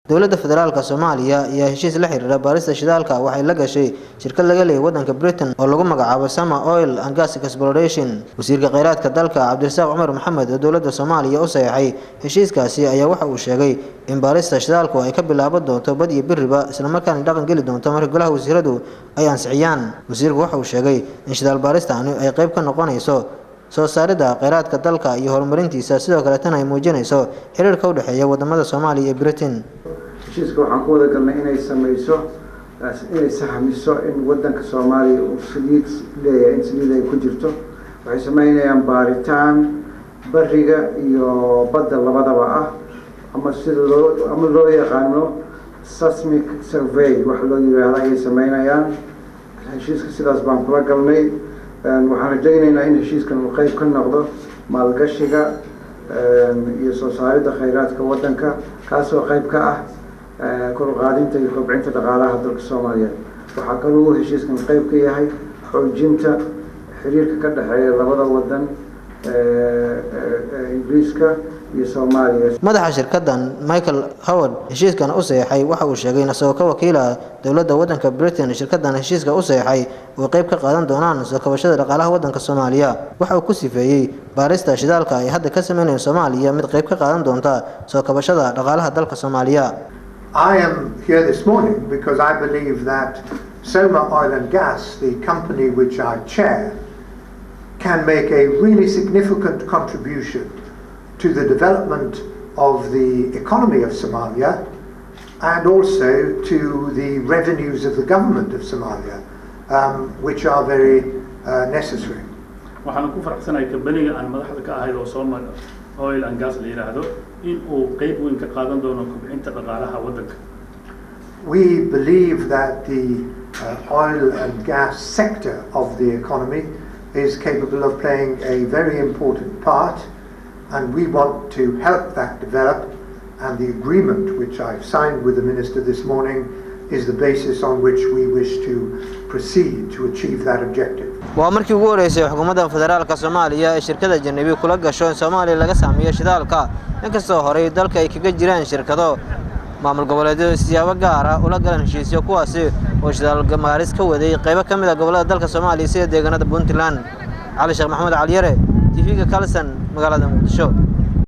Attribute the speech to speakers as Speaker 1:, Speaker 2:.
Speaker 1: dowladda federaalka Soomaaliya ayaa heshiis la xiriira baarista shidaalka waxay la gashay shirkad laga leeyahay wadanka Britain oo lagu magacaabo Sama Oil and Gas Exploration. Wasiirka kheyraadka dalka Cabdirasaaq Cumar Maxamed oo dowladda Soomaaliya u saxeexay heshiiskaasi ayaa waxa uu sheegay in baarista shidaalku ay ka bilaaban doonto bad iyo biriba isla markaana dhaqan geli doonto marka golaha wasiiradu ay ansixiyaan. Wasiirku waxa uu sheegay in shidaal baaristani ay qayb ka noqonayso soo saarida kheyraadka dalka iyo horumarintiisa sidoo kale tan ay muujinayso xiriirka u dhaxeeya wadamada Soomaaliya iyo Britain.
Speaker 2: heshiiska waxaan ku wada galnay inay sahamiso in wadanka Soomaaliya uu saliid leeyahay in saliid ay ku jirto waxay sameynayaan baaritaan bariga iyo badda labadaba ah ama sida loo yaqaano seismic survey wax loo yiraahdo ay sameynayaan heshiiska sidaas baan kula galnay waxaan rajaynaynaa in heshiiskan uu qayb ka noqdo maalgashiga iyo soo saaridda kheyraadka wadanka kaasoo qayb ka ah kor u qaadinta iyo kobcinta dhaqaalaha dalka Soomaaliya waxa kaloo heshiiskan qayb ka yahay xoojinta xiriirka ka dhaxeeya labada wadan Ingiriiska iyo Soomaaliya.
Speaker 1: Madaxa shirkaddan Michael Howard heshiiskan u saxeexay waxa uu sheegay in asoo ka wakiila dowladda wadanka Britain shirkaddan heshiiska u saxeexay oo qayb ka qaadan doonaan soo kabashada dhaqaalaha wadanka Soomaaliya waxa uu ku sifeeyay baarista shidaalka ay hadda ka sameeyeen Soomaaliya mid qayb ka qaadan doonta soo kabashada dhaqaalaha dalka Soomaaliya.
Speaker 3: I am here this morning because I believe that Soma Oil and Gas, the company which I chair, can make a really significant contribution to the development of the economy of Somalia and also to the revenues of the government of Somalia, which are very necessary.
Speaker 4: waxaan ku faraxsanahay kabaniga aan madaxda ka ahay oo Soma Oil and Gas la yiraahdo in uu qayb weyn ka qaadan doono kobcinta dhaqaalaha wadanka.
Speaker 3: We believe that the oil and gas sector of the economy is capable of playing a very important part, and we want to help that develop, and the agreement which I've signed with the Minister this morning is the basis on which we wish to proceed to achieve that objective.
Speaker 1: waa markii ugu horeysay xukuumadda federaalka Soomaaliya ee shirkadda Janabi kula gasho in Soomaaliya laga sameeyo shidaalka inkastoo horey dalka ay kaga jiraan shirkado maamul goboleedyada siyaabo gaar ah ula galan heshiisyo kuwaasi oo shidaal gamaaris ka waday qaybo ka mid ah gobolada dalka Soomaaliya sida deegaanada Puntland. Cali Sheekh Maxamed Cali Yare TV-ga Kalsan magaalada Muqdisho.